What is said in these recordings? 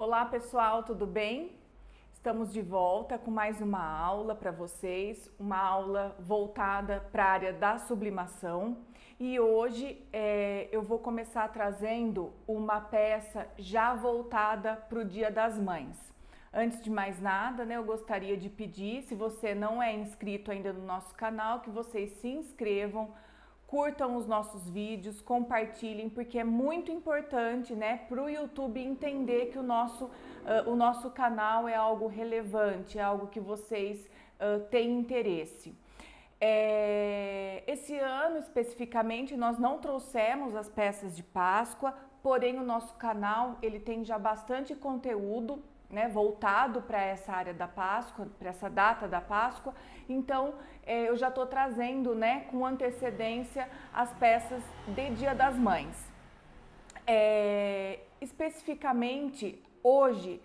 Olá pessoal, tudo bem? Estamos de volta com mais uma aula para vocês, uma aula voltada para a área da sublimação e hoje eu vou começar trazendo uma peça já voltada para o Dia das Mães. Antes de mais nada, eu gostaria de pedir, se você não é inscrito ainda no nosso canal, que vocês se inscrevam, curtam os nossos vídeos, compartilhem, porque é muito importante, para o YouTube entender que o nosso canal é algo relevante, é algo que vocês têm interesse. Esse ano, especificamente, nós não trouxemos as peças de Páscoa, porém o nosso canal ele tem já bastante conteúdo, voltado para essa área da Páscoa, para essa data da Páscoa. Então eu já estou trazendo com antecedência as peças de Dia das Mães. Especificamente hoje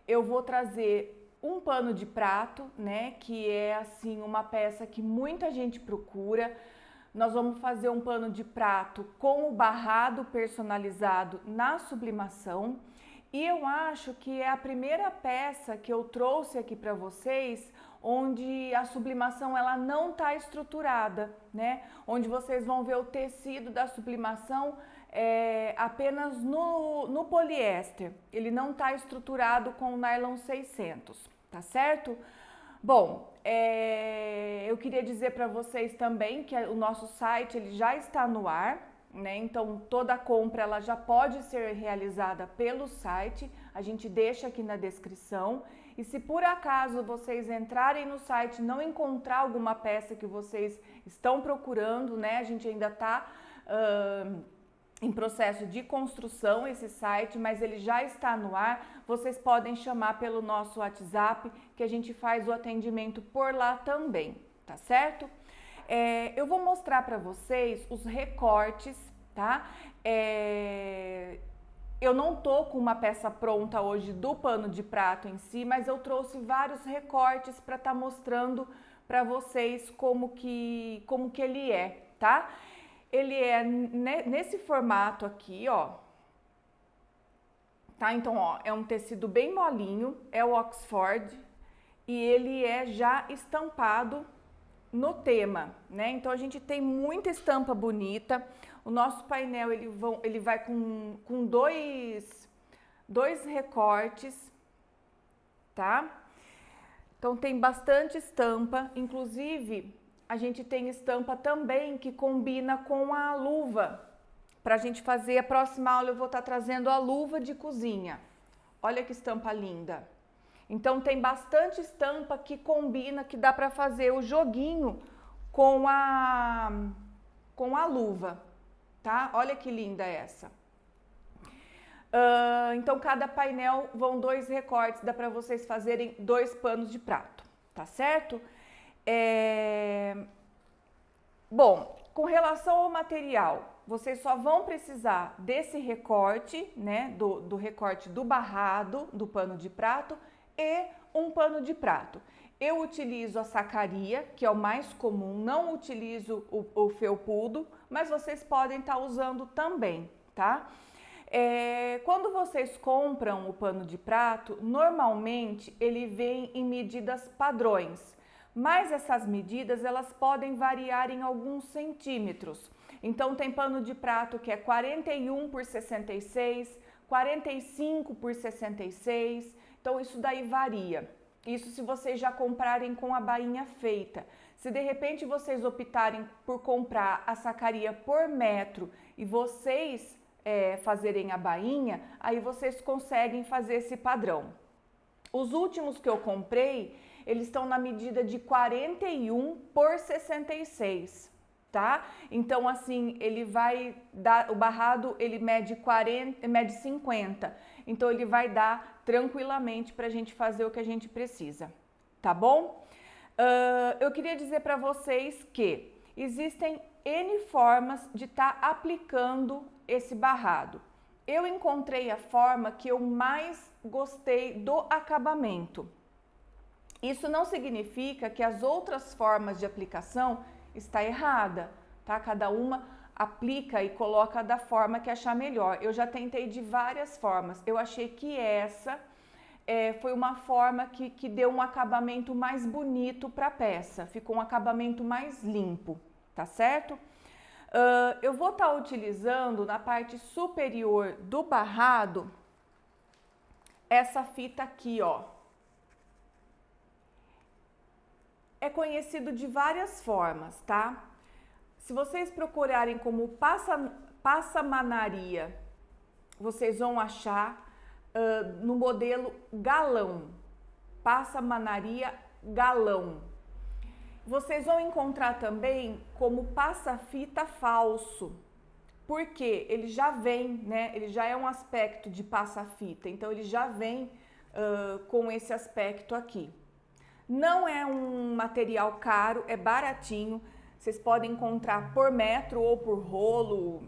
eu vou trazer um pano de prato, que é assim uma peça que muita gente procura. Nós vamos fazer um pano de prato com o barrado personalizado na sublimação. E eu acho que é a primeira peça que eu trouxe aqui para vocês onde a sublimação ela não está estruturada, Onde vocês vão ver o tecido da sublimação apenas no poliéster. Ele não está estruturado com o nylon 600, tá certo? Bom, eu queria dizer para vocês também que o nosso site ele já está no ar. Então toda compra ela já pode ser realizada pelo site, a gente deixa aqui na descrição. E se por acaso vocês entrarem no site e não encontrar alguma peça que vocês estão procurando, a gente ainda está em processo de construção esse site, mas ele já está no ar, vocês podem chamar pelo nosso WhatsApp que a gente faz o atendimento por lá também, tá certo? Eu vou mostrar para vocês os recortes, tá? Eu não tô com uma peça pronta hoje do pano de prato em si, mas eu trouxe vários recortes para estar mostrando para vocês como que ele é, tá? Ele é nesse formato aqui, ó. Tá? Então, ó, é um tecido bem molinho, é o Oxford e ele é já estampado no tema, Então a gente tem muita estampa bonita. O nosso painel ele vai com dois recortes, tá? Então tem bastante estampa, inclusive a gente tem estampa também que combina com a luva. Para a gente fazer a próxima aula eu vou estar trazendo a luva de cozinha. Olha que estampa linda! Então tem bastante estampa que combina, que dá para fazer o joguinho com a luva, tá? Olha que linda essa. Então cada painel vão dois recortes, dá para vocês fazerem dois panos de prato, tá certo? Bom, com relação ao material, vocês só vão precisar desse recorte, do recorte do barrado, do pano de prato, e um pano de prato. Eu utilizo a sacaria, que é o mais comum, não utilizo o felpudo, mas vocês podem estar usando também, tá? Quando vocês compram o pano de prato, normalmente ele vem em medidas padrões, mas essas medidas elas podem variar em alguns centímetros. Então tem pano de prato que é 41 por 66, 45 por 66, então isso daí varia. Isso se vocês já comprarem com a bainha feita. Se de repente vocês optarem por comprar a sacaria por metro e vocês fazerem a bainha, aí vocês conseguem fazer esse padrão. Os últimos que eu comprei, eles estão na medida de 41 por 66, tá? Então assim, ele vai dar, o barrado ele mede 50, então ele vai dar tranquilamente para a gente fazer o que a gente precisa, tá bom? Eu queria dizer para vocês que existem N formas de estar aplicando esse barrado. Eu encontrei a forma que eu mais gostei do acabamento. Isso não significa que as outras formas de aplicação está errada, tá? Cada uma aplica e coloca da forma que achar melhor. Eu já tentei de várias formas. Eu achei que essa foi uma forma que deu um acabamento mais bonito para a peça. Ficou um acabamento mais limpo, tá certo? Eu vou estar utilizando na parte superior do barrado essa fita aqui, ó. É conhecido de várias formas, tá? Se vocês procurarem como passamanaria, vocês vão achar no modelo galão, passamanaria galão. Vocês vão encontrar também como passa-fita falso, porque ele já vem, né? Ele já é um aspecto de passa-fita, então ele já vem com esse aspecto aqui. Não é um material caro, é baratinho. Vocês podem encontrar por metro ou por rolo,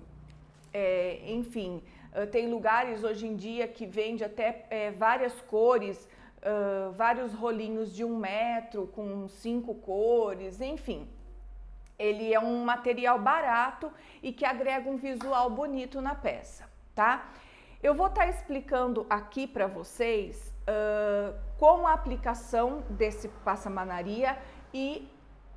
enfim. Tem lugares hoje em dia que vende até várias cores, vários rolinhos de 1 metro com 5 cores, enfim. Ele é um material barato e que agrega um visual bonito na peça, tá? Eu vou estar explicando aqui para vocês como a aplicação desse passamanaria e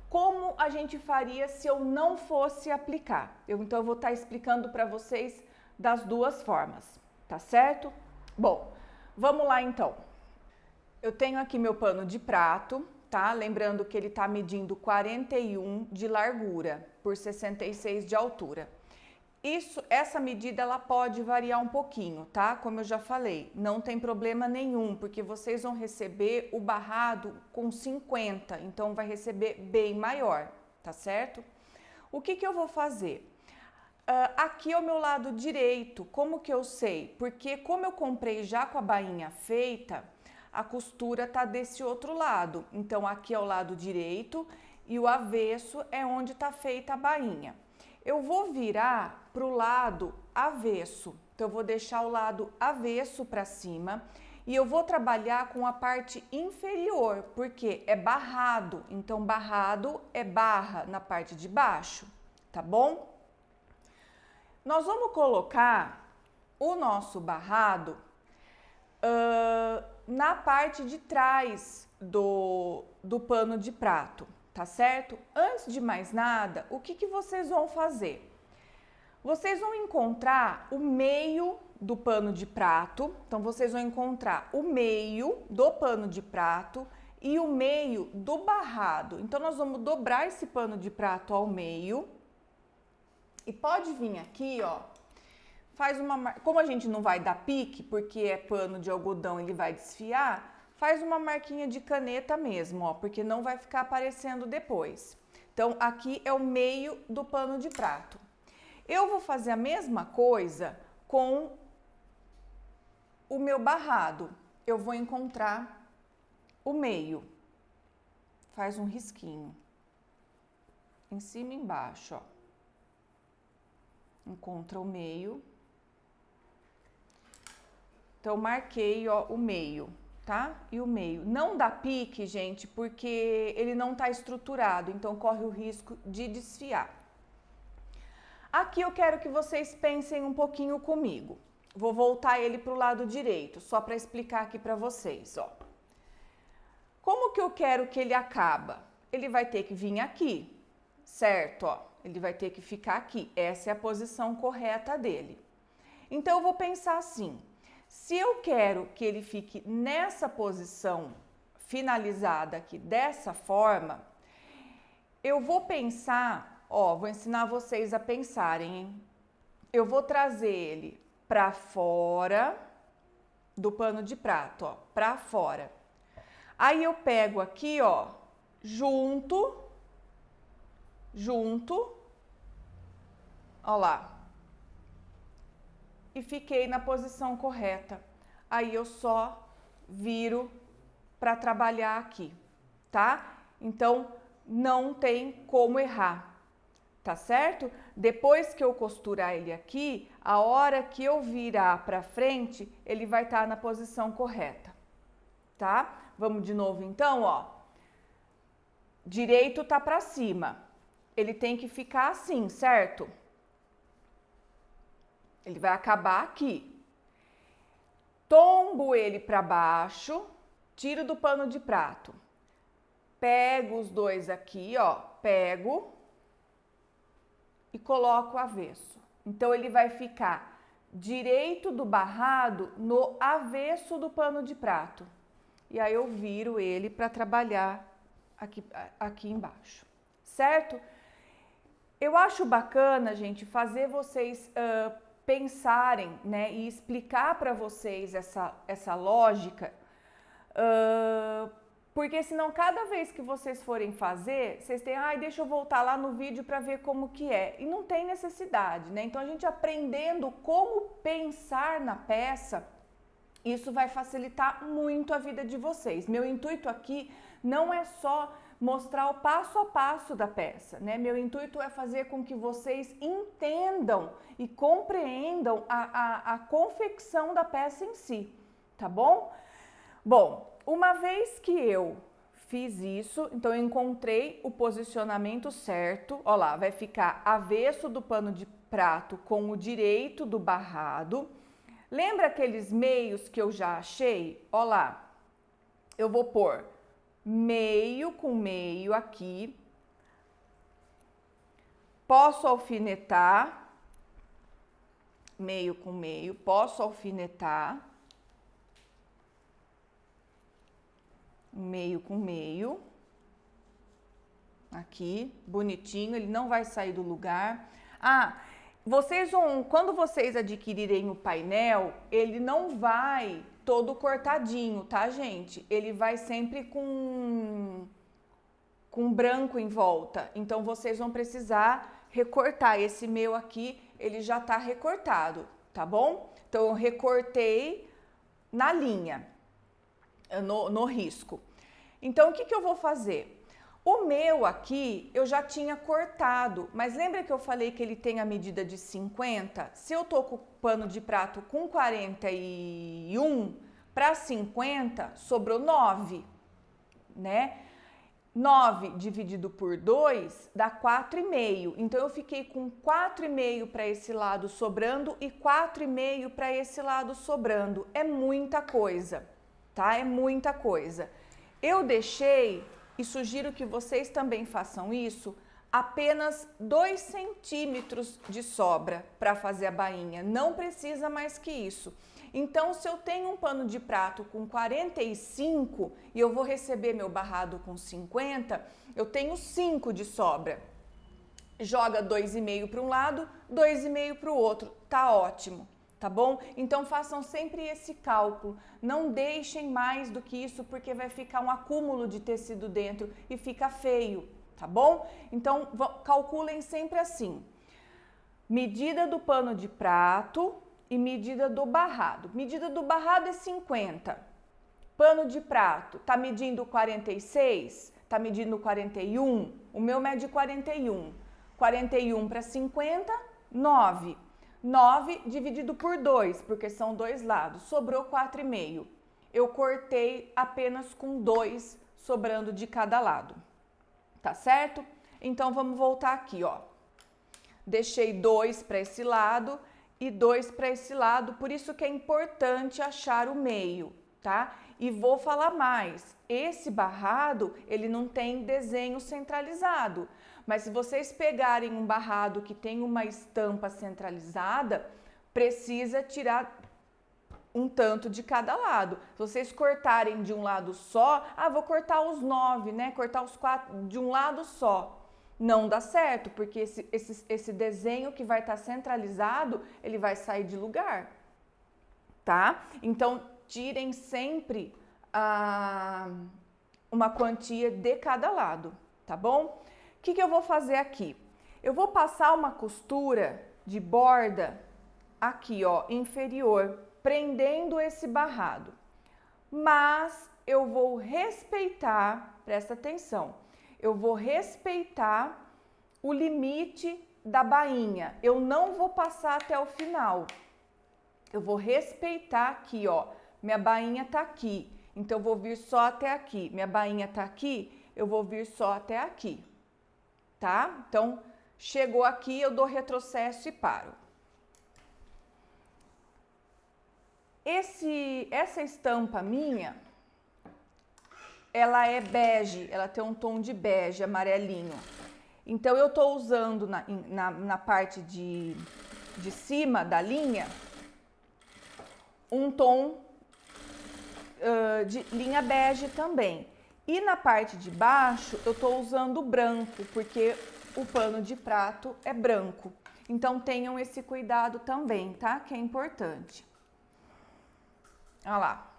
como a gente faria se eu não fosse aplicar. Então eu vou estar explicando para vocês das duas formas, tá certo? Bom, vamos lá então. Eu tenho aqui meu pano de prato, tá? Lembrando que ele tá medindo 41 de largura por 66 de altura. Essa medida ela pode variar um pouquinho, tá? Como eu já falei, não tem problema nenhum, porque vocês vão receber o barrado com 50, então vai receber bem maior, tá certo? O que eu vou fazer? Aqui é o meu lado direito. Como que eu sei? Porque como eu comprei já com a bainha feita, a costura tá desse outro lado. Então aqui é o lado direito e o avesso é onde tá feita a bainha. Eu vou virar para o lado avesso. Então eu vou deixar o lado avesso para cima e eu vou trabalhar com a parte inferior, porque é barrado. Então barrado é barra na parte de baixo, tá bom? Nós vamos colocar o nosso barrado na parte de trás do pano de prato, tá certo? Antes de mais nada, o que vocês vão fazer? Vocês vão encontrar o meio do pano de prato, então vocês vão encontrar o meio do pano de prato e o meio do barrado. Então nós vamos dobrar esse pano de prato ao meio e pode vir aqui, ó, faz uma, como a gente não vai dar pique, porque é pano de algodão, ele vai desfiar, faz uma marquinha de caneta mesmo, ó, porque não vai ficar aparecendo depois. Então, aqui é o meio do pano de prato. Eu vou fazer a mesma coisa com o meu barrado. Eu vou encontrar o meio. Faz um risquinho. Em cima e embaixo, ó. Encontra o meio. Então, marquei, ó, o meio, tá? E o meio. Não dá pique, gente, porque ele não tá estruturado, então corre o risco de desfiar. Aqui eu quero que vocês pensem um pouquinho comigo. Vou voltar ele pro lado direito, só para explicar aqui para vocês, ó. Como que eu quero que ele acaba? Ele vai ter que vir aqui, certo? Ó, ele vai ter que ficar aqui. Essa é a posição correta dele. Então, eu vou pensar assim. Se eu quero que ele fique nessa posição finalizada aqui, dessa forma, eu vou pensar, ó, vou ensinar vocês a pensarem, hein? Eu vou trazer ele para fora do pano de prato, ó, para fora. Aí eu pego aqui, ó, junto, ó lá. E fiquei na posição correta. Aí eu só viro para trabalhar aqui, tá? Então, não tem como errar, tá certo? Depois que eu costurar ele aqui, a hora que eu virar para frente, ele vai estar na posição correta, tá? Vamos de novo então, ó. Direito tá para cima. Ele tem que ficar assim, certo? Ele vai acabar aqui. Tombo ele para baixo, tiro do pano de prato. Pego os dois aqui, ó, pego e coloco avesso. Então, ele vai ficar direito do barrado no avesso do pano de prato. E aí, eu viro ele para trabalhar aqui embaixo, certo? Eu acho bacana, gente, fazer vocês pensarem, né, e explicar para vocês essa lógica, porque senão cada vez que vocês forem fazer, vocês têm, deixa eu voltar lá no vídeo para ver como que é. E não tem necessidade, né? Então, a gente aprendendo como pensar na peça, isso vai facilitar muito a vida de vocês. Meu intuito aqui não é só mostrar o passo a passo da peça, né? Meu intuito é fazer com que vocês entendam e compreendam a confecção da peça em si, tá bom? Bom, uma vez que eu fiz isso, então eu encontrei o posicionamento certo, ó lá, vai ficar avesso do pano de prato com o direito do barrado. Lembra aqueles meios que eu já achei? Ó lá, eu vou pôr meio com meio aqui, posso alfinetar, meio com meio, posso alfinetar, meio com meio, aqui, bonitinho, ele não vai sair do lugar. Vocês vão, quando vocês adquirirem o painel, ele não vai todo cortadinho, tá, gente? Ele vai sempre com branco em volta. Então, vocês vão precisar recortar. Esse meu aqui, ele já tá recortado, tá bom? Então, eu recortei na linha, no risco. Então, o que eu vou fazer? O meu aqui, eu já tinha cortado, mas lembra que eu falei que ele tem a medida de 50? Se eu tô com o pano de prato com 41 para 50, sobrou 9, né? 9 dividido por 2 dá 4,5. Então, eu fiquei com 4,5 para esse lado sobrando e 4,5 para esse lado sobrando. É muita coisa, tá? É muita coisa. Eu deixei... E sugiro que vocês também façam isso, apenas 2 centímetros de sobra para fazer a bainha, não precisa mais que isso. Então, se eu tenho um pano de prato com 45 e eu vou receber meu barrado com 50, eu tenho 5 de sobra. Joga 2,5 para um lado, 2,5 para o outro, tá ótimo. Tá bom? Então, façam sempre esse cálculo. Não deixem mais do que isso, porque vai ficar um acúmulo de tecido dentro e fica feio, tá bom? Então, calculem sempre assim. Medida do pano de prato e medida do barrado. Medida do barrado é 50. Pano de prato, tá medindo 46? Tá medindo 41? O meu mede 41. 41 para 50, 9. 9 dividido por 2, porque são 2 lados, sobrou 4,5. Eu cortei apenas com 2 sobrando de cada lado, tá certo? Então, vamos voltar aqui, ó. Deixei 2 para esse lado e 2 para esse lado, por isso que é importante achar o meio, tá? E vou falar mais, esse barrado, ele não tem desenho centralizado. Mas se vocês pegarem um barrado que tem uma estampa centralizada, precisa tirar um tanto de cada lado. Se vocês cortarem de um lado só, vou cortar os 9, né? Cortar os 4 de um lado só. Não dá certo, porque esse desenho que vai estar centralizado, ele vai sair de lugar, tá? Então, tirem sempre uma quantia de cada lado, tá bom? O que eu vou fazer aqui? Eu vou passar uma costura de borda aqui, ó, inferior, prendendo esse barrado. Mas eu vou respeitar, presta atenção, eu vou respeitar o limite da bainha. Eu não vou passar até o final. Eu vou respeitar aqui, ó, minha bainha tá aqui, então eu vou vir só até aqui. Minha bainha tá aqui, eu vou vir só até aqui. Tá? Então, chegou aqui, eu dou retrocesso e paro. Essa estampa minha, ela é bege, ela tem um tom de bege, amarelinho. Então, eu tô usando na parte de cima da linha, um tom de linha bege também. E na parte de baixo, eu tô usando branco, porque o pano de prato é branco. Então, tenham esse cuidado também, tá? Que é importante. Olha lá,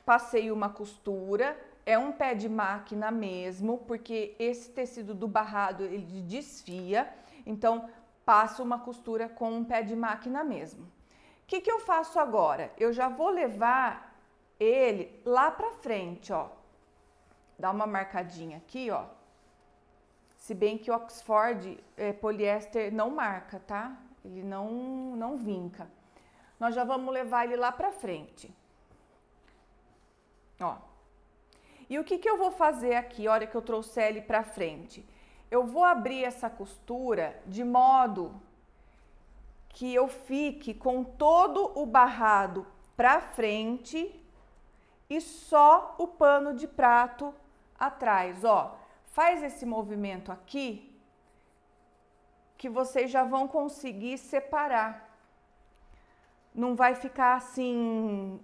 passei uma costura, é um pé de máquina mesmo, porque esse tecido do barrado, ele desfia, então passo uma costura com um pé de máquina mesmo. O que eu faço agora? Eu já vou levar ele lá pra frente, ó. Dá uma marcadinha aqui, ó. Se bem que o Oxford poliéster não marca, tá? Ele não vinca. Nós já vamos levar ele lá pra frente. Ó. E o que eu vou fazer aqui, a hora que eu trouxer ele pra frente? Eu vou abrir essa costura de modo que eu fique com todo o barrado pra frente e só o pano de prato atrás, ó. Faz esse movimento aqui que vocês já vão conseguir separar. Não vai ficar assim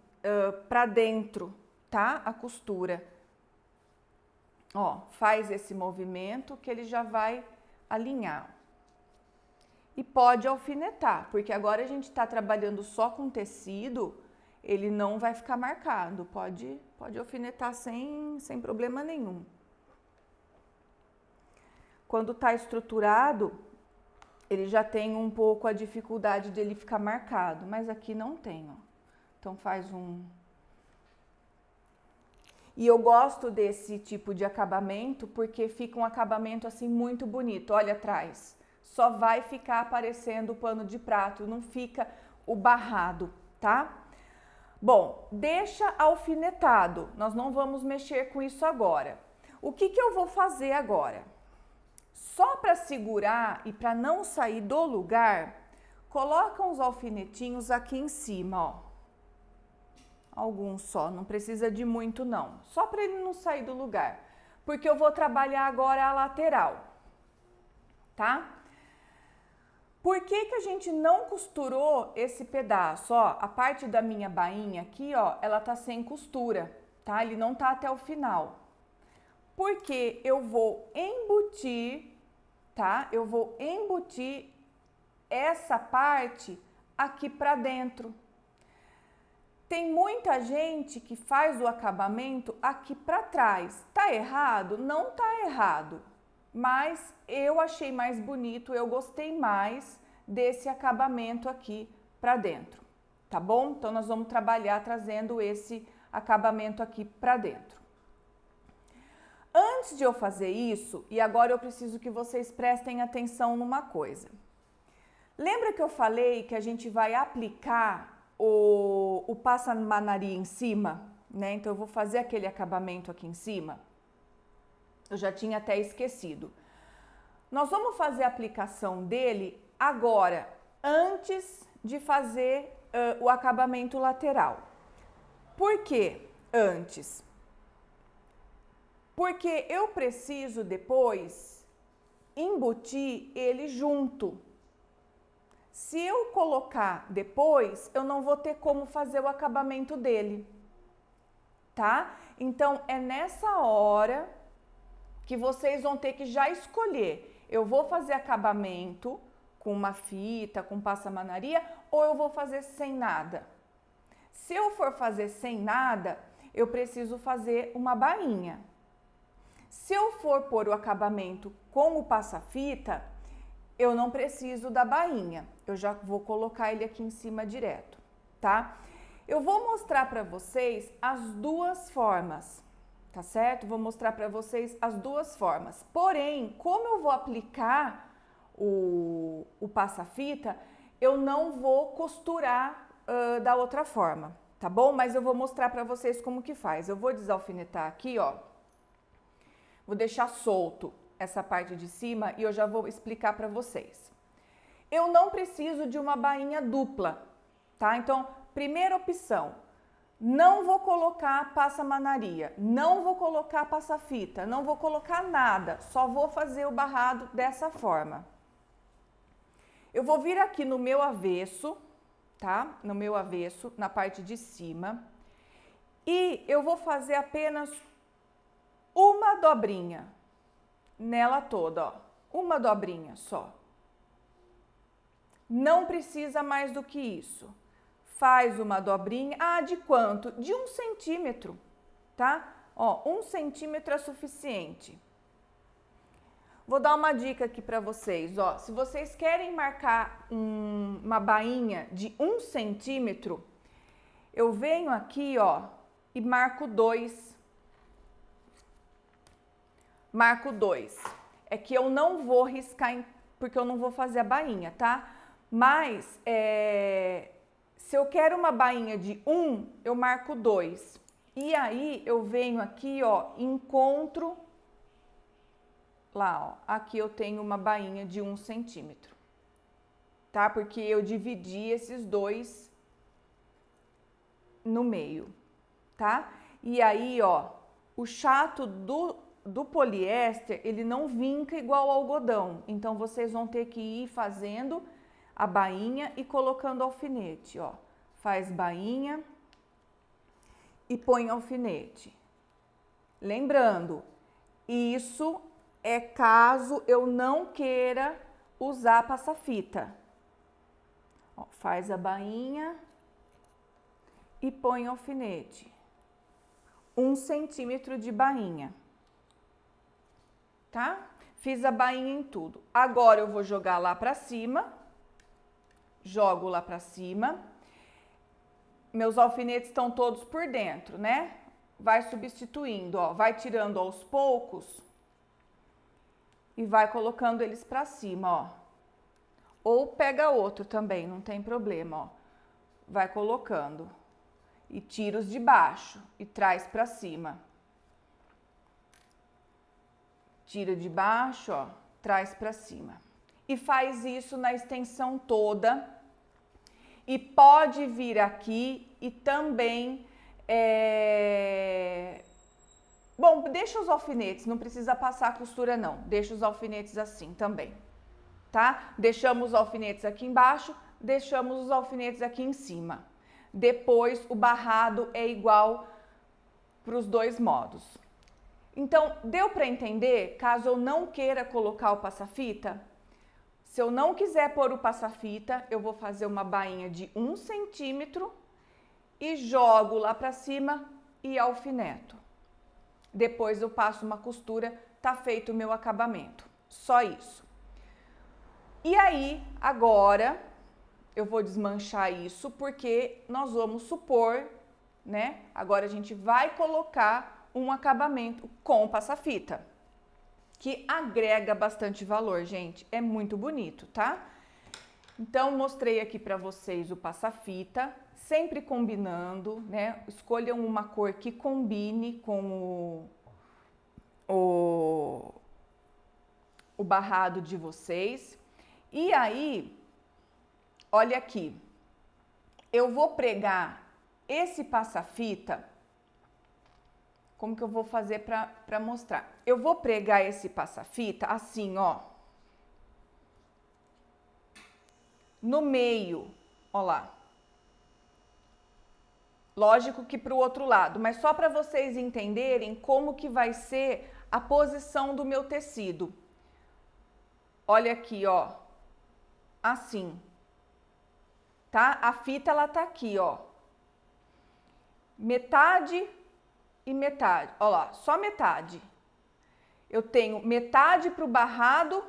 pra dentro, tá? A costura. Ó, faz esse movimento que ele já vai alinhar. E pode alfinetar, porque agora a gente tá trabalhando só com tecido, ele não vai ficar marcado. Pode alfinetar sem problema nenhum. Quando tá estruturado, ele já tem um pouco a dificuldade dele ficar marcado, mas aqui não tem, ó. Então faz um... E eu gosto desse tipo de acabamento porque fica um acabamento assim muito bonito. Olha atrás, só vai ficar aparecendo o pano de prato, não fica o barrado, tá? Bom, deixa alfinetado, nós não vamos mexer com isso agora. O que eu vou fazer agora? Só para segurar e para não sair do lugar, coloca uns alfinetinhos aqui em cima, ó. Alguns só, não precisa de muito não. Só para ele não sair do lugar. Porque eu vou trabalhar agora a lateral, tá? Por que a gente não costurou esse pedaço? Ó, a parte da minha bainha aqui, ó, ela tá sem costura, tá? Ele não tá até o final. Porque eu vou embutir, tá? Eu vou embutir essa parte aqui pra dentro. Tem muita gente que faz o acabamento aqui pra trás. Tá errado? Não tá errado. Mas eu achei mais bonito, eu gostei mais desse acabamento aqui pra dentro, tá bom? Então, nós vamos trabalhar trazendo esse acabamento aqui pra dentro. Antes de eu fazer isso, e agora eu preciso que vocês prestem atenção numa coisa. Lembra que eu falei que a gente vai aplicar o passamanaria em cima, né? Então, eu vou fazer aquele acabamento aqui em cima. Eu já tinha até esquecido. Nós vamos fazer a aplicação dele agora, antes de fazer o acabamento lateral. Por que antes? Porque eu preciso depois embutir ele junto. Se eu colocar depois, eu não vou ter como fazer o acabamento dele, tá? Então, é nessa hora que vocês vão ter que já escolher. Eu vou fazer acabamento com uma fita, com passamanaria, ou eu vou fazer sem nada? Se eu for fazer sem nada, eu preciso fazer uma bainha. Se eu for pôr o acabamento com o passa-fita, eu não preciso da bainha. Eu já vou colocar ele aqui em cima direto, tá? Eu vou mostrar para vocês as duas formas, tá certo? Vou mostrar para vocês as duas formas. Porém, como eu vou aplicar o passa-fita, eu não vou costurar da outra forma, tá bom? Mas eu vou mostrar para vocês como que faz. Eu vou desalfinetar aqui, ó. Vou deixar solto essa parte de cima e eu já vou explicar para vocês. Eu não preciso de uma bainha dupla, tá? Então, primeira opção, Não vou colocar passamanaria, não vou colocar passa-fita, não vou colocar nada, só vou fazer o barrado dessa forma. Eu vou vir aqui no meu avesso, tá? No meu avesso, na parte de cima, e eu vou fazer apenas uma dobrinha nela toda, ó. Uma dobrinha só. Não precisa mais do que isso. Faz uma dobrinha. Ah, de quanto? De 1 centímetro, tá? Ó, 1 centímetro é suficiente. Vou dar uma dica aqui para vocês, ó. Se vocês querem marcar uma bainha de 1 centímetro, eu venho aqui, ó, e marco 2. Marco 2. É que eu não vou riscar, porque eu não vou fazer a bainha, tá? Mas, se eu quero uma bainha de 1, eu marco 2. E aí, eu venho aqui, ó, encontro lá, ó. Aqui eu tenho uma bainha de 1 centímetro, tá? Porque eu dividi esses dois no meio, tá? E aí, ó, o chato do poliéster, ele não vinca igual ao algodão. Então, vocês vão ter que ir fazendo a bainha e colocando alfinete, ó. Faz bainha e põe alfinete. Lembrando, isso é caso eu não queira usar passa-fita. Ó, faz a bainha e põe alfinete. 1 centímetro de bainha. Tá? Fiz a bainha em tudo. Agora eu vou jogar lá pra cima. Jogo lá pra cima. Meus alfinetes estão todos por dentro, né? Vai substituindo, ó. Vai tirando aos poucos e vai colocando eles pra cima, ó. Ou pega outro também, não tem problema, ó. Vai colocando. E tira os de baixo e traz pra cima. Tira de baixo, ó, traz pra cima. E faz isso na extensão toda. E pode vir aqui e também... Bom, deixa os alfinetes, não precisa passar a costura não. Deixa os alfinetes assim também, tá? Deixamos os alfinetes aqui embaixo, deixamos os alfinetes aqui em cima. Depois, o barrado é igual para os dois modos. Então, deu para entender? Caso eu não queira colocar o passa-fita, se eu não quiser pôr o passa-fita, eu vou fazer uma bainha de 1 centímetro e jogo lá para cima e alfineto. Depois eu passo uma costura, tá feito o meu acabamento. Só isso. E aí, agora, eu vou desmanchar isso porque nós vamos supor, né? Agora a gente vai colocar um acabamento com passa-fita, que agrega bastante valor, gente. É muito bonito, tá? Então, mostrei aqui pra vocês o passa-fita, sempre combinando, né? Escolham uma cor que combine com o barrado de vocês. E aí, olha aqui, eu vou pregar esse passa-fita. Como que eu vou fazer para mostrar? Eu vou pregar esse passa-fita assim, ó. No meio, ó lá. Lógico que para o outro lado, mas só para vocês entenderem como que vai ser a posição do meu tecido. Olha aqui, ó. Assim. Tá? A fita, ela tá aqui, ó. Metade e metade. Ó lá, só metade. Eu tenho metade pro barrado.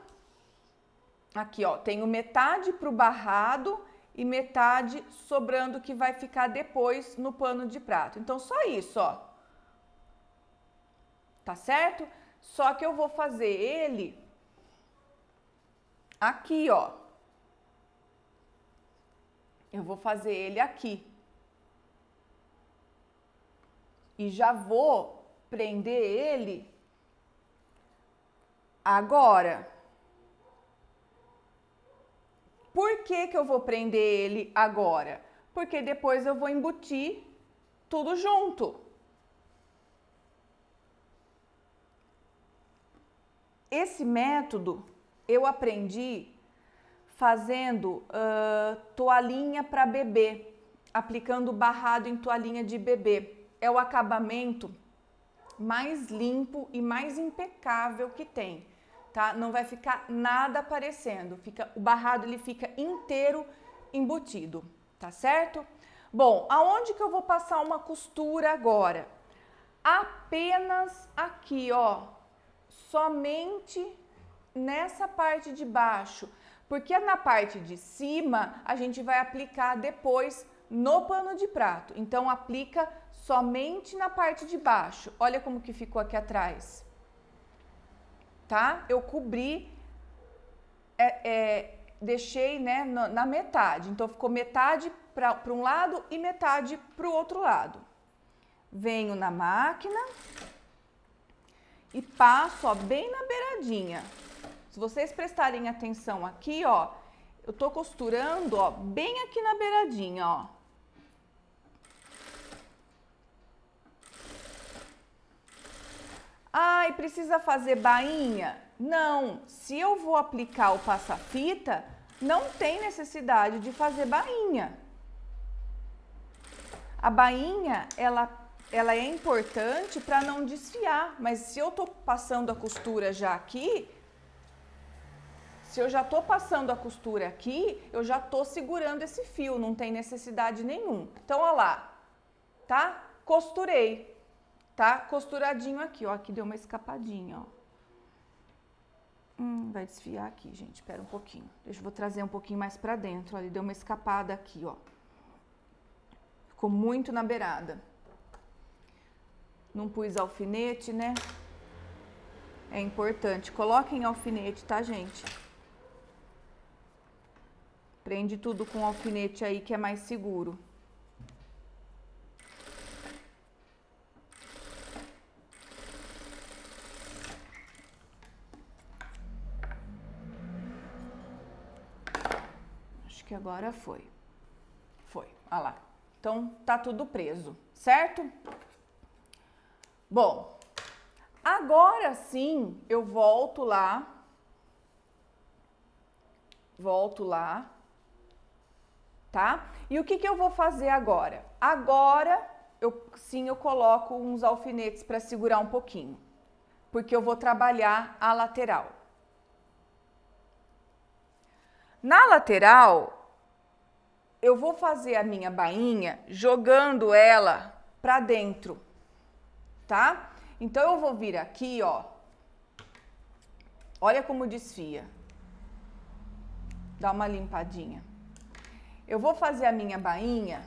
Aqui, ó. Tenho metade pro barrado e metade sobrando que vai ficar depois no pano de prato. Então, só isso, ó. Tá certo? Só que eu vou fazer ele aqui, ó. Eu vou fazer ele aqui. E já vou prender ele agora. Por que que eu vou prender ele agora? Porque depois eu vou embutir tudo junto. Esse método eu aprendi fazendo toalhinha para bebê, aplicando barrado em toalhinha de bebê. É o acabamento mais limpo e mais impecável que tem, tá? Não vai ficar nada aparecendo, o barrado ele fica inteiro embutido, tá certo? Bom, aonde que eu vou passar uma costura agora? Apenas aqui, ó, somente nessa parte de baixo, porque na parte de cima a gente vai aplicar depois no pano de prato. Então aplica somente na parte de baixo. Olha como que ficou aqui atrás, tá? Eu cobri, deixei, né, na metade. Então ficou metade para um lado e metade para o outro lado. Venho na máquina e passo, ó, bem na beiradinha. Se vocês prestarem atenção aqui, ó, eu tô costurando, ó, bem aqui na beiradinha, ó. Ai, precisa fazer bainha? Não, se eu vou aplicar o passa-fita, não tem necessidade de fazer bainha. A bainha, ela é importante para não desfiar, mas se eu tô passando a costura já aqui, se eu já tô passando a costura aqui, eu já tô segurando esse fio, não tem necessidade nenhuma. Então, ó lá, tá? Costurei, tá? Costuradinho aqui, ó, aqui deu uma escapadinha, ó. Vai desfiar aqui, gente, espera um pouquinho. Vou trazer um pouquinho mais pra dentro, ó, ele deu uma escapada aqui, ó. Ficou muito na beirada. Não pus alfinete, né? É importante. Coloquem alfinete, tá, gente? Prende tudo com alfinete aí que é mais seguro. Acho que agora foi. Foi, olha lá. Então, tá tudo preso, certo? Bom, agora sim eu volto lá, tá? E o que que eu vou fazer agora? Agora, eu coloco uns alfinetes para segurar um pouquinho, porque eu vou trabalhar a lateral. Na lateral, eu vou fazer a minha bainha jogando ela para dentro, tá? Então, eu vou vir aqui, ó. Olha como desfia. Dá uma limpadinha. Eu vou fazer a minha bainha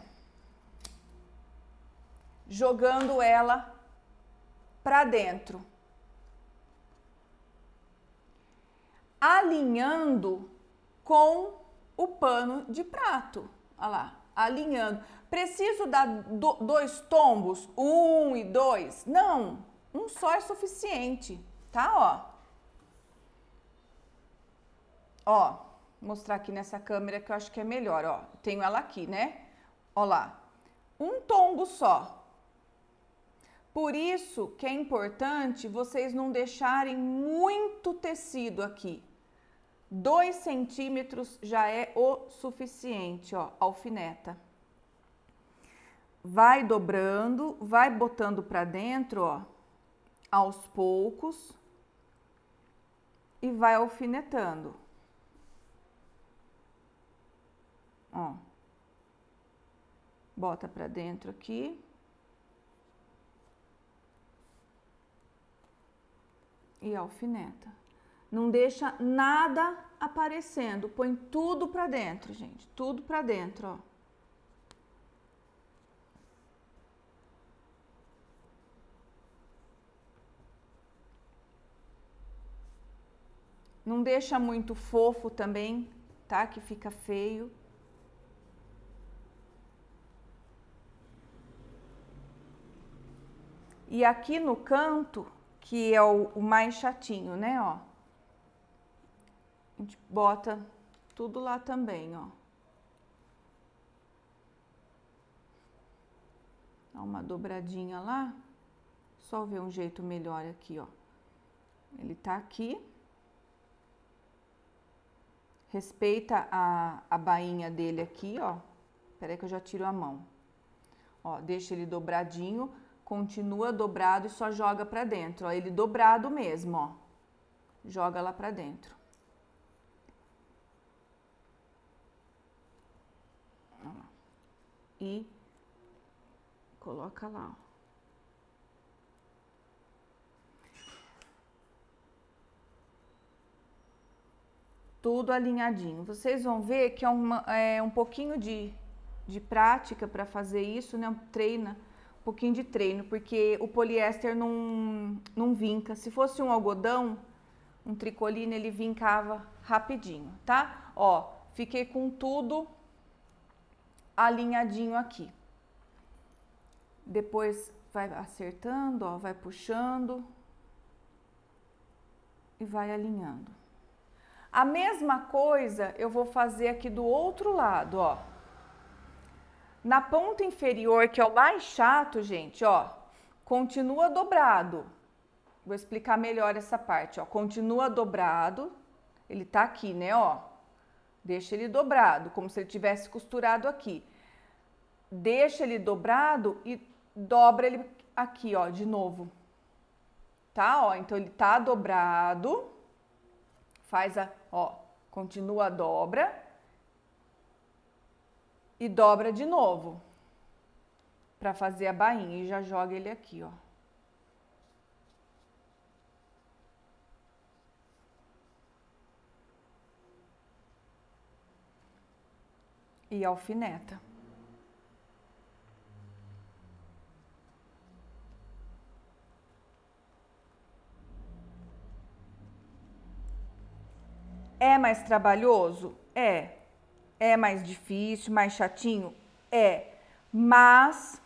jogando ela para dentro. Alinhando com o pano de prato. Olha lá, alinhando. Preciso dar dois tombos? 1 e 2? Não, um só é suficiente, tá? Ó, vou mostrar aqui nessa câmera que eu acho que é melhor, ó. Tenho ela aqui, né? Ó lá, um tombo só. Por isso que é importante vocês não deixarem muito tecido aqui. 2 centímetros já é o suficiente, ó, alfineta. Vai dobrando, vai botando pra dentro, ó, aos poucos e vai alfinetando. Ó, bota pra dentro aqui. E alfineta. Não deixa nada aparecendo, põe tudo pra dentro, gente, tudo pra dentro, ó. Não deixa muito fofo também, tá? Que fica feio. E aqui no canto, que é o mais chatinho, né, ó. A gente bota tudo lá também, ó. Dá uma dobradinha lá. Só ver um jeito melhor aqui, ó. Ele tá aqui. Respeita a bainha dele aqui, ó. Espera aí que eu já tiro a mão. Ó, deixa ele dobradinho, continua dobrado e só joga pra dentro, ó. Ele dobrado mesmo, ó. Joga lá pra dentro. Ó. E coloca lá, ó. Tudo alinhadinho. Vocês vão ver que é um pouquinho de prática para fazer isso, né? Treina, um pouquinho de treino, porque o poliéster não vinca. Se fosse um algodão, um tricoline, ele vincava rapidinho, tá? Ó, fiquei com tudo alinhadinho aqui. Depois vai acertando, ó, vai puxando e vai alinhando. A mesma coisa eu vou fazer aqui do outro lado, ó. Na ponta inferior, que é o mais chato, gente, ó, continua dobrado. Vou explicar melhor essa parte, ó. Continua dobrado, ele tá aqui, né, ó. Deixa ele dobrado, como se ele tivesse costurado aqui. Deixa ele dobrado e dobra ele aqui, ó, de novo. Tá, ó, então ele tá dobrado. Faz ó, continua a dobra e dobra de novo para fazer a bainha e já joga ele aqui, ó. E alfineta. É mais trabalhoso? É. É mais difícil, mais chatinho? É. Mas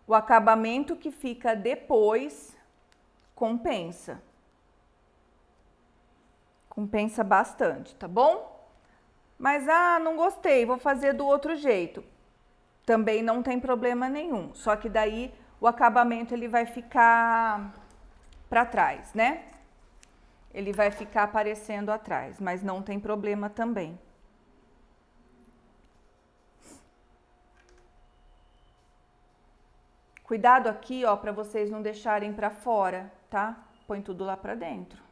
o acabamento que fica depois compensa. Compensa bastante, tá bom? Mas, não gostei, vou fazer do outro jeito. Também não tem problema nenhum. Só que daí o acabamento ele vai ficar para trás, né? Ele vai ficar aparecendo atrás, mas não tem problema também. Cuidado aqui, ó, para vocês não deixarem para fora, tá? Põe tudo lá para dentro.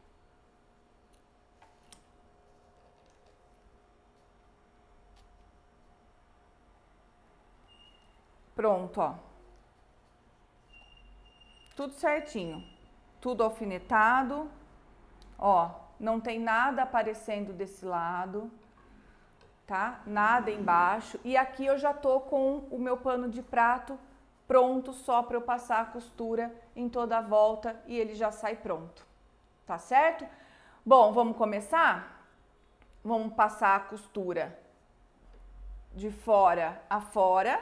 Pronto, ó. Tudo certinho. Tudo alfinetado. Ó, não tem nada aparecendo desse lado, tá? Nada embaixo. E aqui eu já tô com o meu pano de prato pronto só para eu passar a costura em toda a volta e ele já sai pronto, tá certo? Bom, vamos começar? Vamos passar a costura de fora a fora,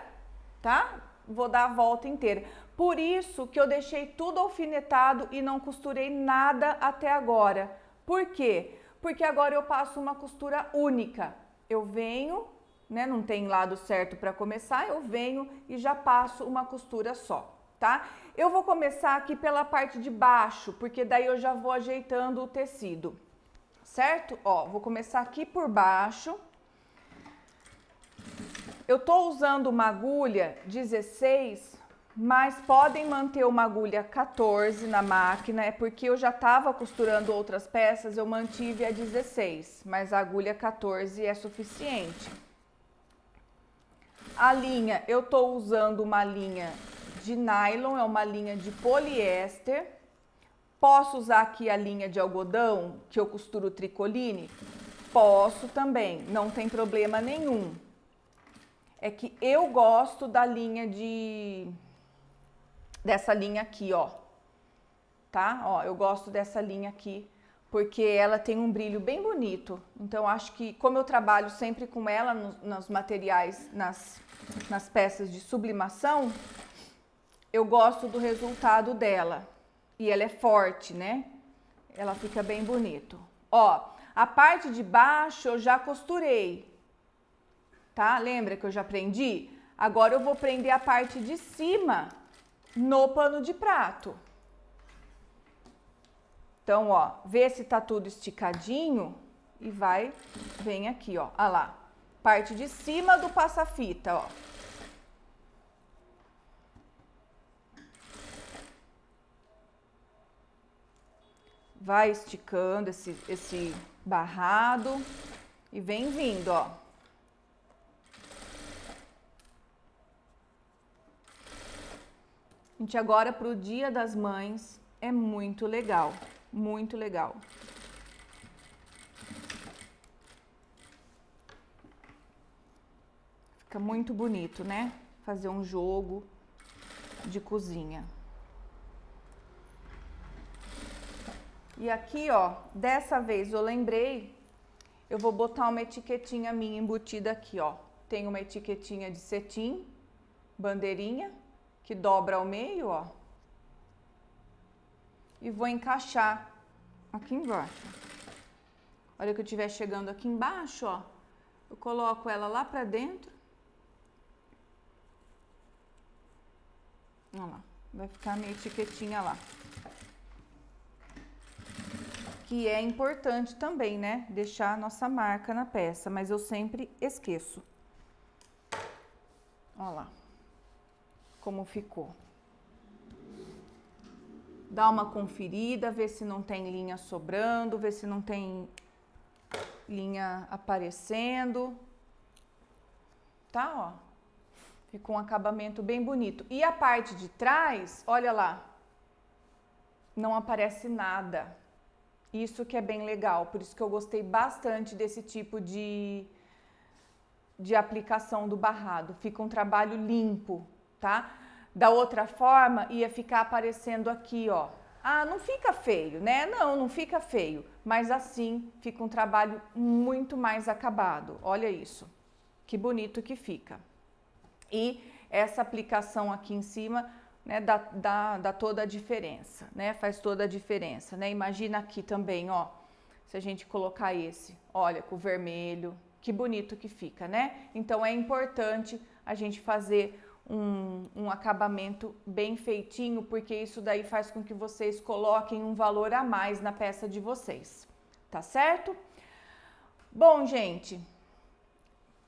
tá? Vou dar a volta inteira. Por isso que eu deixei tudo alfinetado e não costurei nada até agora. Por quê? Porque agora eu passo uma costura única. Eu venho, né? Não tem lado certo para começar, eu venho e já passo uma costura só, tá? Eu vou começar aqui pela parte de baixo, porque daí eu já vou ajeitando o tecido, certo? Ó, vou começar aqui por baixo. Eu tô usando uma agulha 16, mas podem manter uma agulha 14 na máquina, é porque eu já tava costurando outras peças, eu mantive a 16, mas a agulha 14 é suficiente. A linha, eu tô usando uma linha de nylon, é uma linha de poliéster. Posso usar aqui a linha de algodão, que eu costuro tricoline? Posso também, não tem problema nenhum. É que eu gosto da linha dessa linha aqui, ó. Tá? Ó, eu gosto dessa linha aqui, porque ela tem um brilho bem bonito. Então, acho que, como eu trabalho sempre com ela nos materiais, nas peças de sublimação, eu gosto do resultado dela. E ela é forte, né? Ela fica bem bonito. Ó, a parte de baixo eu já costurei, tá? Lembra que eu já prendi? Agora eu vou prender a parte de cima no pano de prato. Então, ó, vê se tá tudo esticadinho e vem aqui, ó, olha lá, parte de cima do passa-fita, ó. Vai esticando esse barrado e vem vindo, ó. Gente, agora pro Dia das Mães é muito legal, muito legal. Fica muito bonito, né? Fazer um jogo de cozinha. E aqui, ó, dessa vez eu lembrei, eu vou botar uma etiquetinha minha embutida aqui, ó. Tem uma etiquetinha de cetim, bandeirinha, que dobra ao meio, ó. E vou encaixar aqui embaixo. A hora que eu estiver chegando aqui embaixo, ó, eu coloco ela lá pra dentro. Olha lá, vai ficar a minha etiquetinha lá. Que é importante também, né? Deixar a nossa marca na peça, mas eu sempre esqueço. Olha lá como ficou. Dá uma conferida, vê se não tem linha sobrando, vê se não tem linha aparecendo. Tá, ó. Ficou um acabamento bem bonito. E a parte de trás, olha lá, não aparece nada. Isso que é bem legal, por isso que eu gostei bastante desse tipo de aplicação do barrado. Fica um trabalho limpo, tá? Da outra forma, ia ficar aparecendo aqui, ó. Ah, não fica feio, né? Não fica feio. Mas assim, fica um trabalho muito mais acabado. Olha isso. Que bonito que fica. E essa aplicação aqui em cima, né, dá toda a diferença, né? Faz toda a diferença, né? Imagina aqui também, ó. Se a gente colocar esse, olha, com o vermelho. Que bonito que fica, né? Então, é importante a gente fazer um acabamento bem feitinho, porque isso daí faz com que vocês coloquem um valor a mais na peça de vocês, tá certo? Bom, gente,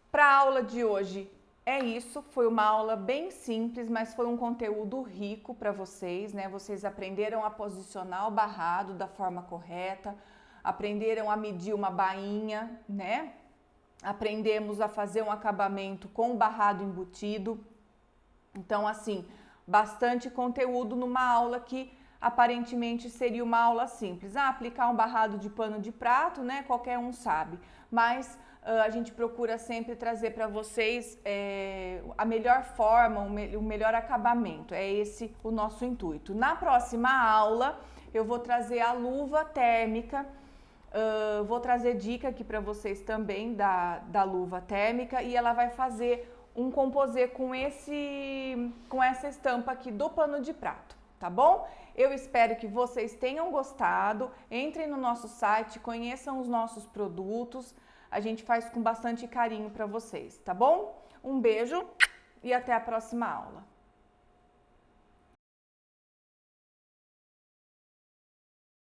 para a aula de hoje é isso. Foi uma aula bem simples, mas foi um conteúdo rico para vocês, né? Vocês aprenderam a posicionar o barrado da forma correta, aprenderam a medir uma bainha, né? Aprendemos a fazer um acabamento com o barrado embutido. Então, assim, bastante conteúdo numa aula que aparentemente seria uma aula simples. Ah, aplicar um barrado de pano de prato, né? Qualquer um sabe. Mas a gente procura sempre trazer para vocês a melhor forma, o melhor acabamento. É esse o nosso intuito. Na próxima aula, eu vou trazer a luva térmica. Vou trazer dica aqui para vocês também da luva térmica, e ela vai fazer um composê com essa estampa aqui do pano de prato, tá bom? Eu espero que vocês tenham gostado. Entrem no nosso site, conheçam os nossos produtos. A gente faz com bastante carinho para vocês, tá bom? Um beijo e até a próxima aula.